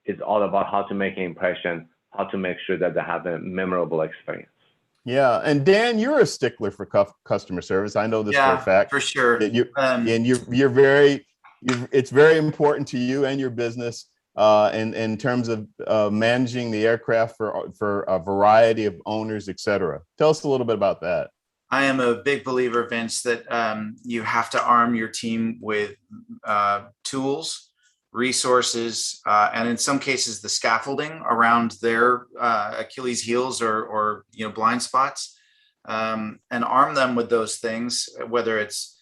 It's all about how to make an impression, how to make sure that they have a memorable experience. Yeah, and Dan, you're a stickler for customer service. I know this for a fact. For sure. You're very, it's very important to you and your business. In terms of managing the aircraft for a variety of owners, et cetera. Tell us a little bit about that. I am a big believer, Vince, that you have to arm your team with tools, resources, and in some cases, the scaffolding around their Achilles heels or blind spots, and arm them with those things, whether it's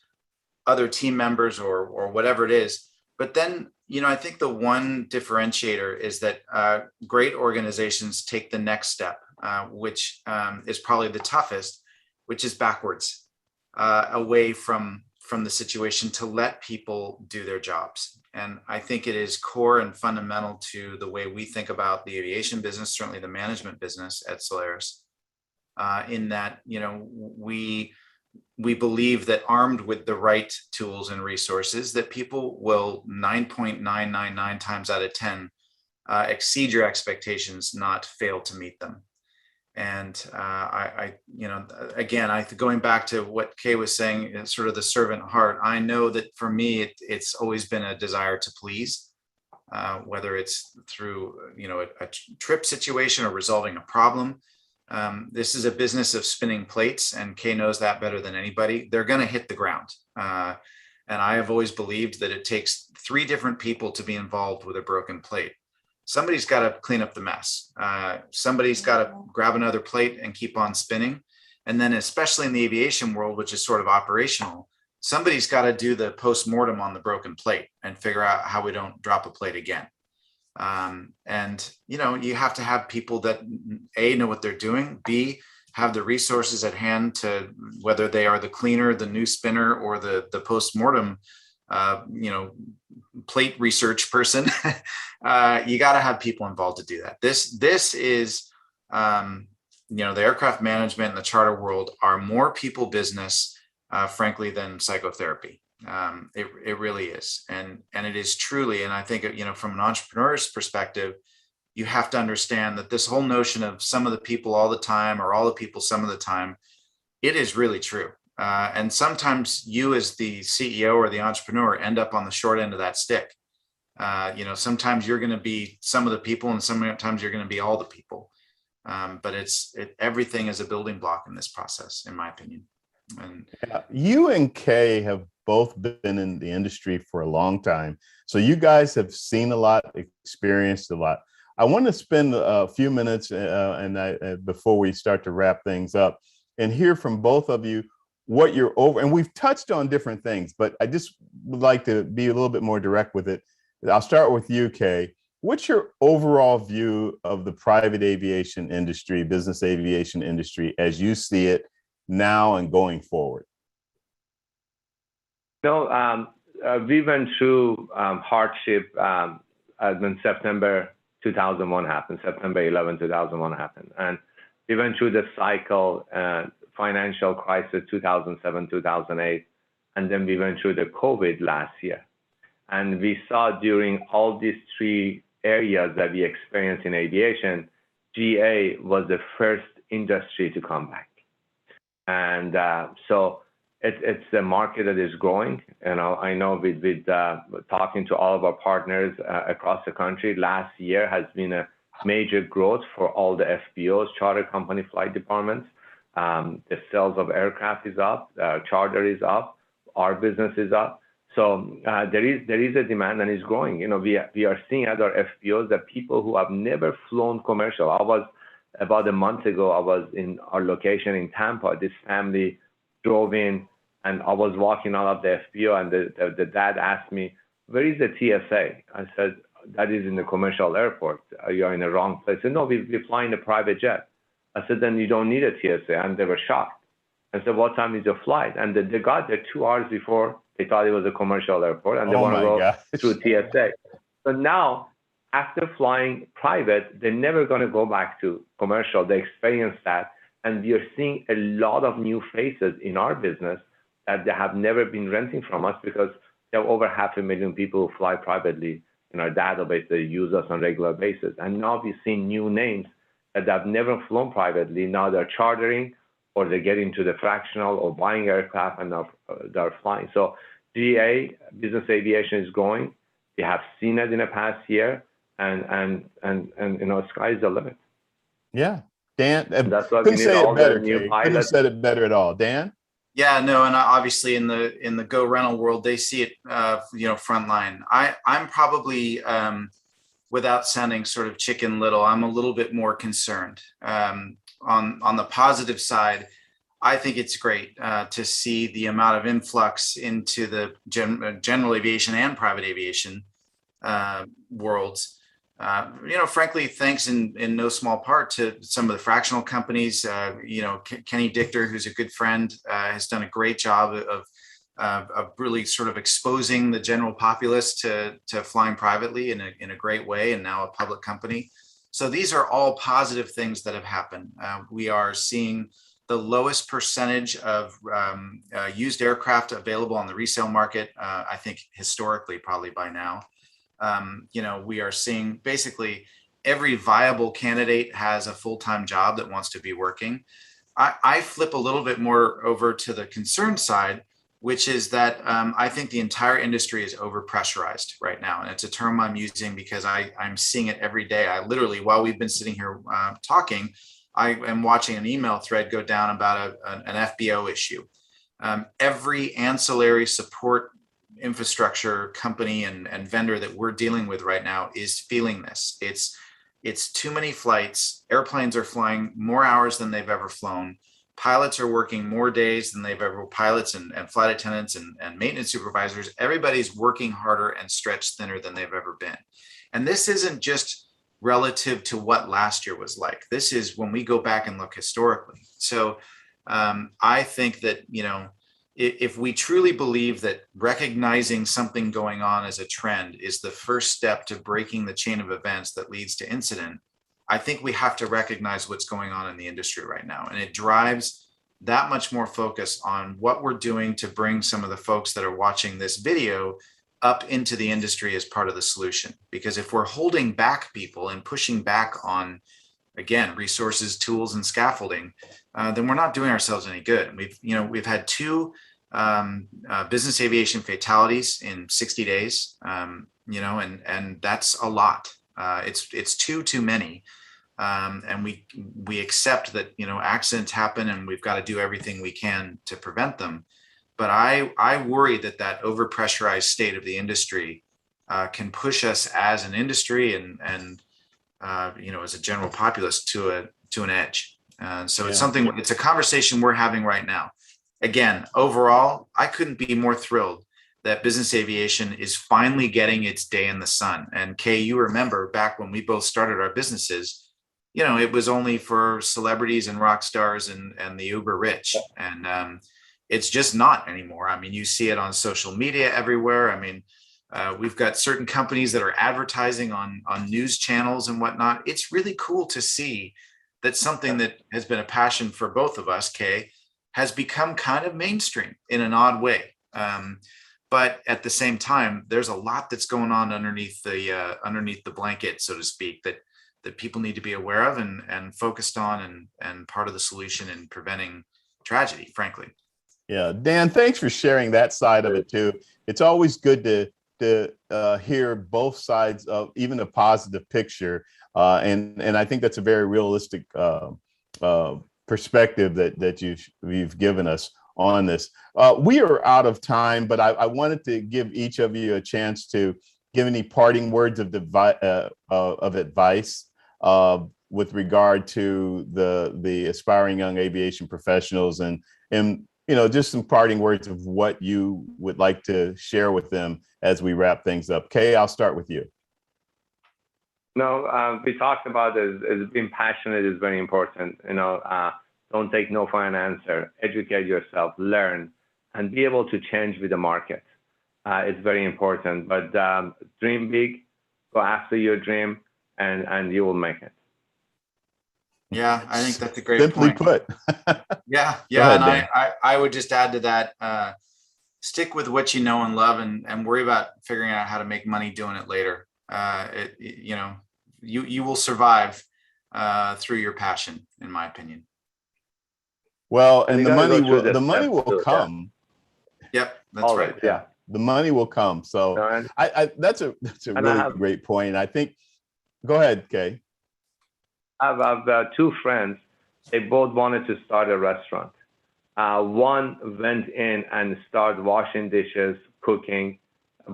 other team members or whatever it is. But then, I think the one differentiator is that great organizations take the next step, which is probably the toughest, which is backwards, away from the situation, to let people do their jobs. And I think it is core and fundamental to the way we think about the aviation business, certainly the management business at Solaris, in that, we believe that armed with the right tools and resources, that people will 9.999 times out of 10 exceed your expectations, not fail to meet them. And going back to what Kaye was saying, sort of the servant heart, I know that for me, it's always been a desire to please, whether it's through, a trip situation or resolving a problem. This is a business of spinning plates, and Kaye knows that better than anybody. They're going to hit the ground. And I have always believed that it takes 3 different people to be involved with a broken plate. Somebody's got to clean up the mess. Somebody's got to grab another plate and keep on spinning. And then especially in the aviation world, which is sort of operational, somebody's got to do the post-mortem on the broken plate and figure out how we don't drop a plate again. And you have to have people that A, know what they're doing, B, have the resources at hand to, whether they are the cleaner, the new spinner, or the post-mortem plate research person. You got to have people involved to do that. This is the aircraft management and the charter world are more people business, frankly, than psychotherapy. It really is, and it is truly. And I think from an entrepreneur's perspective, you have to understand that this whole notion of some of the people all the time, or all the people some of the time, it is really true. And sometimes you, as the CEO or the entrepreneur, end up on the short end of that stick. Sometimes you're going to be some of the people, and sometimes you're going to be all the people. But everything is a building block in this process, in my opinion. And you and Kaye have both been in the industry for a long time, so you guys have seen a lot, experienced a lot. I want to spend a few minutes, before we start to wrap things up, and hear from both of you what you're over. And we've touched on different things, but I just would like to be a little bit more direct with it. I'll start with you, Kaye. What's your overall view of the private aviation industry, business aviation industry, as you see it now and going forward? We went through hardship when September 2001 happened, September 11, 2001 happened. And we went through the cycle, financial crisis, 2007, 2008, and then we went through the COVID last year. And we saw during all these 3 areas that we experienced in aviation, GA was the first industry to come back. And so it's a market that is growing. I know with talking to all of our partners across the country, last year has been a major growth for all the FBOs, charter company flight departments. The sales of aircraft is up, charter is up, our business is up. So there is a demand, and it's growing. We are seeing at our FBOs that people who have never flown commercial. About a month ago, I was in our location in Tampa. This family drove in, and I was walking out of the FBO, and the dad asked me, "Where is the TSA?" I said, "That is in the commercial airport. You're in the wrong place." He said, "No, we're flying a private jet." I said, "Then you don't need a TSA." And they were shocked. I said, "What time is your flight?" And they got there 2 hours before. They thought it was a commercial airport, and they want to go through TSA. So now, after flying private, they're never going to go back to commercial. They experienced that. And we are seeing a lot of new faces in our business that they have never been renting from us, because there are over 500,000 people who fly privately in our database that use us on a regular basis. And now we've seen new names that have never flown privately. Now they're chartering, or they get into the fractional or buying aircraft, and they're flying. So GA, business aviation, is growing. We have seen it in the past year, and sky's the limit. Yeah, Dan, that's why we need all the new pilots. Couldn't have said it better at all, Dan. Yeah, no, and obviously in the Go rental world, they see it, frontline. I'm probably, without sounding sort of Chicken Little, I'm a little bit more concerned. On the positive side, I think it's great to see the amount of influx into the general aviation and private aviation worlds. Frankly, thanks in no small part to some of the fractional companies. Kenny Dichter, who's a good friend, has done a great job of of really sort of exposing the general populace to flying privately in a great way, and now a public company. So these are all positive things that have happened. We are seeing the lowest percentage of used aircraft available on the resale market, I think historically, probably by now. We are seeing basically every viable candidate has a full-time job that wants to be working. I flip a little bit more over to the concern side, which is that I think the entire industry is overpressurized right now. And it's a term I'm using because I'm seeing it every day. I literally, while we've been sitting here talking, I am watching an email thread go down about an FBO issue. Every ancillary support infrastructure company and vendor that we're dealing with right now is feeling this. It's too many flights. Airplanes are flying more hours than they've ever flown. Pilots are working more days than they've ever, pilots and flight attendants and maintenance supervisors. Everybody's working harder and stretched thinner than they've ever been. And this isn't just relative to what last year was like. This is when we go back and look historically. So I think that, if we truly believe that recognizing something going on as a trend is the first step to breaking the chain of events that leads to incident, I think we have to recognize what's going on in the industry right now. And it drives that much more focus on what we're doing to bring some of the folks that are watching this video up into the industry as part of the solution. Because if we're holding back people and pushing back on, again, resources, tools, and scaffolding, then we're not doing ourselves any good. We've had 2 business aviation fatalities in 60 days, and that's a lot. It's too many. And we accept that, accidents happen and we've got to do everything we can to prevent them. But I worry that overpressurized state of the industry can push us as an industry and as a general populace to an edge. So it's a conversation we're having right now. Again, overall, I couldn't be more thrilled that business aviation is finally getting its day in the sun. And Kaye, you remember back when we both started our businesses, it was only for celebrities and rock stars and the uber rich. And it's just not anymore. I mean, you see it on social media everywhere. I mean, we've got certain companies that are advertising on news channels and whatnot. It's really cool to see that something that has been a passion for both of us, Kaye, has become kind of mainstream in an odd way. But at the same time, there's a lot that's going on underneath the blanket, so to speak, that people need to be aware of and focused on and part of the solution in preventing tragedy, frankly. Yeah, Dan, thanks for sharing that side of it too. It's always good to hear both sides of even a positive picture, and I think that's a very realistic perspective that you've given us on this. We are out of time, but I wanted to give each of you a chance to give any parting words of advice with regard to the aspiring young aviation professionals and just some parting words of what you would like to share with them as we wrap things up. Kaye, I'll start with you. No, we talked about is being passionate is very important. Don't take no for an answer. Educate yourself, learn, and be able to change with the market. It's very important. But dream big, go after your dream, and you will make it. Yeah, I think that's a great Simply point. put. Yeah. Ahead, And I would just add to that, stick with what you know and love and worry about figuring out how to make money doing it later. You will survive through your passion, in my opinion. Well, and the money will come. Yep, that's Always, right. Yeah. The money will come. So that's a really great point. I think, go ahead, Kaye. I have 2 friends. They both wanted to start a restaurant. One went in and started washing dishes, cooking,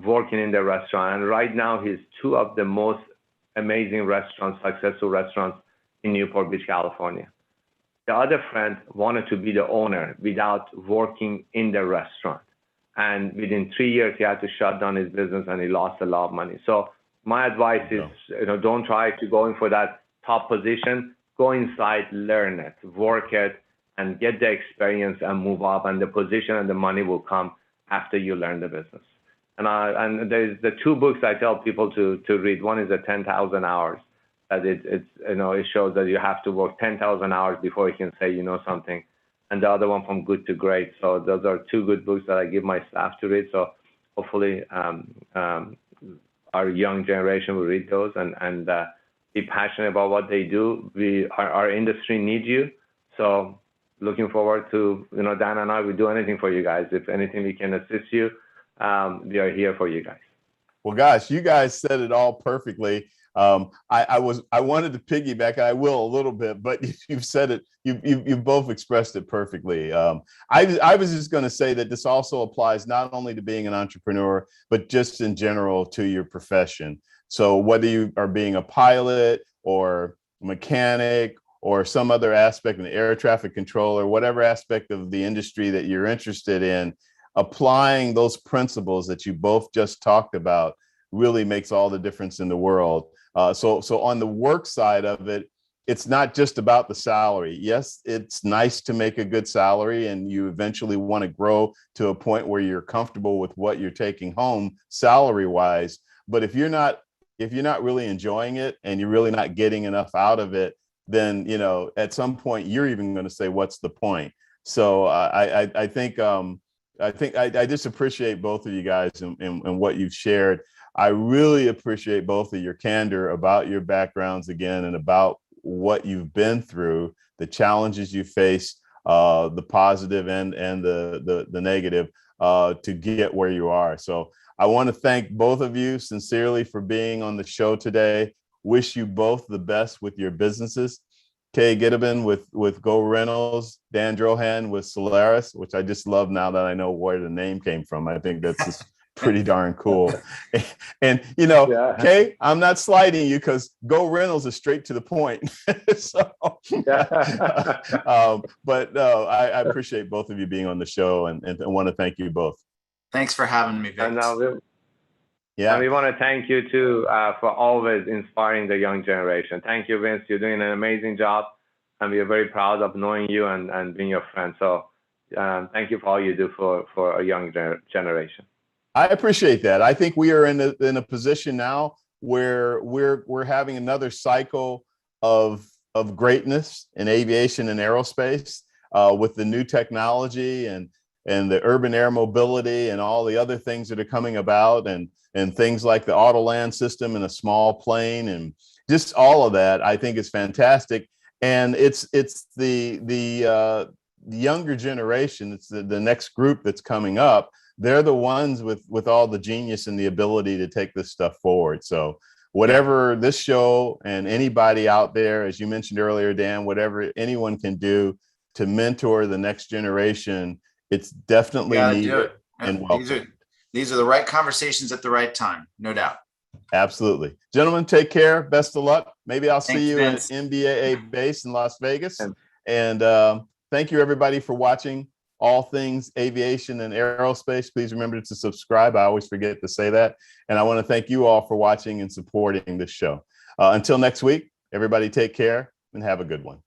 working in the restaurant. And right now he's 2 of the most amazing restaurants, successful restaurants in Newport Beach, California. The other friend wanted to be the owner without working in the restaurant. And within 3 years, he had to shut down his business and he lost a lot of money. So my advice is, don't try to go in for that top position. Go inside, learn it, work it, and get the experience and move up. And the position and the money will come after you learn the business. And there's the two books I tell people to read. One is the 10,000 hours. That it shows that you have to work 10,000 hours before you can say you know something. And the other one, From Good to Great. So those are two good books that I give my staff to read. So hopefully our young generation will read those and be passionate about what they do. Our industry needs you. So looking forward to, Dan and I will do anything for you guys. If anything we can assist you, we are here for you guys. Well, gosh, you guys said it all perfectly. I wanted to piggyback, and I will a little bit, but you've said it. You've both expressed it perfectly. I was just going to say that this also applies not only to being an entrepreneur, but just in general to your profession. So whether you are being a pilot or mechanic or some other aspect, an air traffic controller, whatever aspect of the industry that you're interested in, applying those principles that you both just talked about really makes all the difference in the world. So on the work side of it, it's not just about the salary. Yes, it's nice to make a good salary, and you eventually want to grow to a point where you're comfortable with what you're taking home salary wise. But if you're not really enjoying it and you're really not getting enough out of it, then at some point you're even going to say, what's the point? So I think I just appreciate both of you guys and what you've shared. I really appreciate both of your candor about your backgrounds again, and about what you've been through, the challenges you face, the positive and the negative, to get where you are. So I want to thank both of you sincerely for being on the show today. Wish you both the best with your businesses. Kaye Gitibin with Go Rentals, Dan Drohan with Solaris, which I just love now that I know where the name came from. I think that's just pretty darn cool. And Yeah. Kaye, I'm not slighting you because Go Rentals is straight to the point. So, but no, I appreciate both of you being on the show, and I want to thank you both. Thanks for having me, Vince. And we want to thank you too for always inspiring the young generation. Thank you, Vince. You're doing an amazing job, and we are very proud of knowing you and being your friend. So thank you for all you do for a young generation. I appreciate that. I think we are in a position now where we're having another cycle of greatness in aviation and aerospace, with the new technology and the urban air mobility and all the other things that are coming about, and things like the Autoland system and a small plane, and just all of that, I think is fantastic. And it's the younger generation, it's the next group that's coming up. They're the ones with all the genius and the ability to take this stuff forward. So whatever this show and anybody out there, as you mentioned earlier, Dan, whatever anyone can do to mentor the next generation, it's definitely needed and welcome. These are the right conversations at the right time, no doubt. Absolutely. Gentlemen, take care. Best of luck. Maybe I'll see you Vince. at NBAA base in Las Vegas. And thank you, everybody, for watching All Things Aviation and Aerospace. Please remember to subscribe. I always forget to say that. And I want to thank you all for watching and supporting this show. Until next week, everybody take care and have a good one.